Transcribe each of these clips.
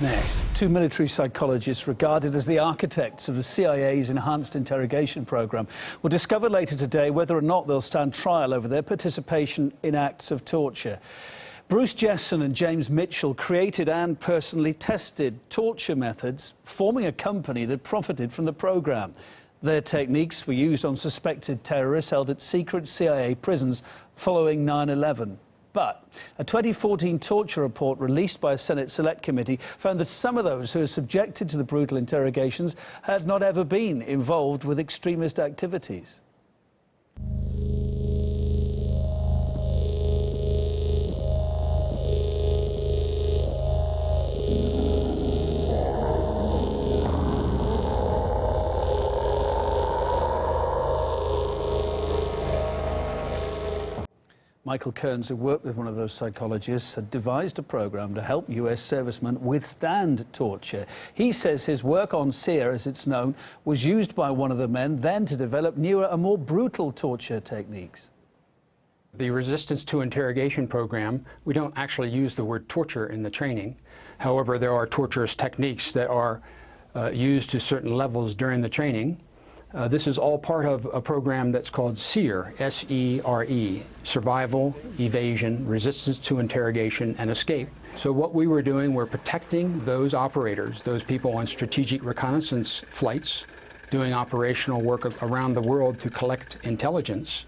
Next, two military psychologists regarded as the architects of the CIA's enhanced interrogation program will discover later today whether or not they'll stand trial over their participation in acts of torture. Bruce Jessen and James Mitchell created and personally tested torture methods, forming a company that profited from the program. Their techniques were used on suspected terrorists held at secret CIA prisons following 9/11. But a 2014 torture report released by a Senate Select Committee found that some of those who were subjected to the brutal interrogations had not ever been involved with extremist activities. Michael Kearns, who worked with one of those psychologists, had devised a program to help US servicemen withstand torture. He says his work on SEER, as it's known, was used by one of the men then to develop newer and more brutal torture techniques. The resistance to interrogation program, we don't actually use the word torture in the training. However, there are torturous techniques that are used to certain levels during the training. This is all part of a program that's called SEER, S-E-R-E, Survival, Evasion, Resistance to Interrogation, and Escape. So what we were doing, we're protecting those operators, those people on strategic reconnaissance flights, doing operational work around the world to collect intelligence,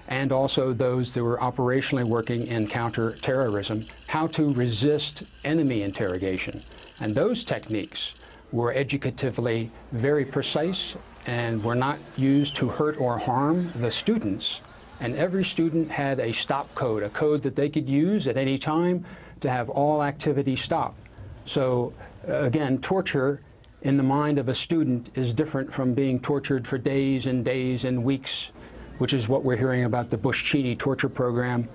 and also those that were operationally working in counterterrorism, how to resist enemy interrogation. And those techniques were educatively very precise and were not used to hurt or harm the students. And every student had a stop code, a code that they could use at any time to have all activity stop. So again, torture in the mind of a student is different from being tortured for days and days and weeks, which is what we're hearing about the Bush-Cheney torture program.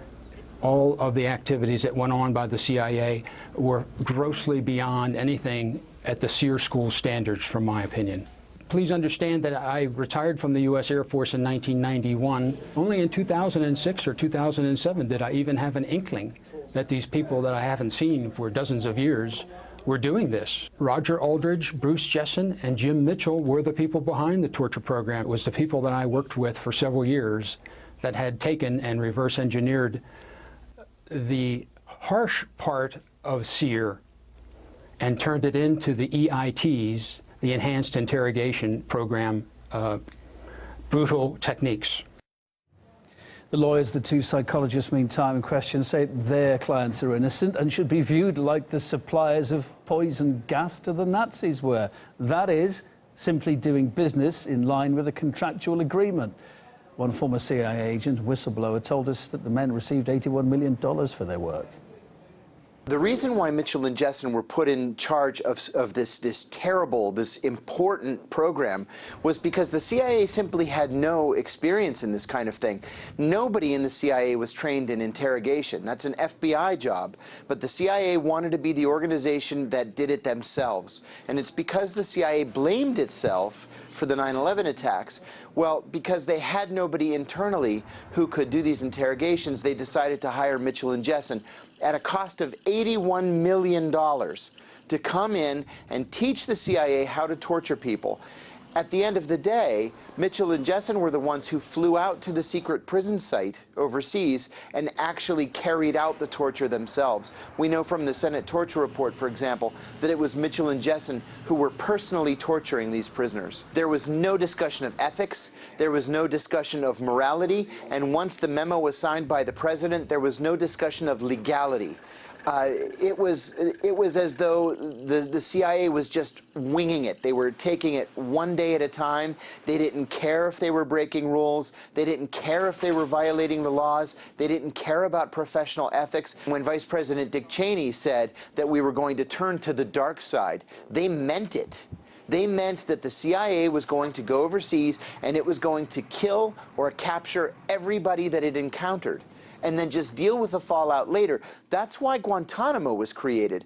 All of the activities that went on by the CIA were grossly beyond anything at the SEER school standards, from my opinion. Please understand that I retired from the U.S. Air Force in 1991. Only in 2006 or 2007 did I even have an inkling that these people that I haven't seen for dozens of years were doing this. Roger Aldridge, Bruce Jessen, and Jim Mitchell were the people behind the torture program. It was the people that I worked with for several years that had taken and reverse engineered the harsh part of SEER and turned it into the EITs, the Enhanced Interrogation Program, brutal techniques. The lawyers, the two psychologists, meantime, in question, say their clients are innocent and should be viewed like the suppliers of poison gas to the Nazis were. That is, simply doing business in line with a contractual agreement. One former CIA agent, whistleblower, told us that the men received $81 million for their work. The reason why Mitchell and Jessen were put in charge of this terrible, this important program was because the CIA simply had no experience in this kind of thing. Nobody in the CIA was trained in interrogation. That's an FBI job. But the CIA wanted to be the organization that did it themselves. And it's because the CIA blamed itself for the 9/11 attacks. Well, because they had nobody internally who could do these interrogations, they decided to hire Mitchell and Jessen at a cost of $81 million to come in and teach the CIA how to torture people. At the end of the day, Mitchell and Jessen were the ones who flew out to the secret prison site overseas and actually carried out the torture themselves. We know from the Senate torture report, for example, that it was Mitchell and Jessen who were personally torturing these prisoners. There was no discussion of ethics, there was no discussion of morality, and once the memo was signed by the president, there was no discussion of legality. It was as though the CIA was just winging it. They were taking it one day at a time. They didn't care if they were breaking rules. They didn't care if they were violating the laws. They didn't care about professional ethics. When Vice President Dick Cheney said that we were going to turn to the dark side, they meant it. They meant that the CIA was going to go overseas and it was going to kill or capture everybody that it encountered, and then just deal with the fallout later. That's why Guantanamo was created.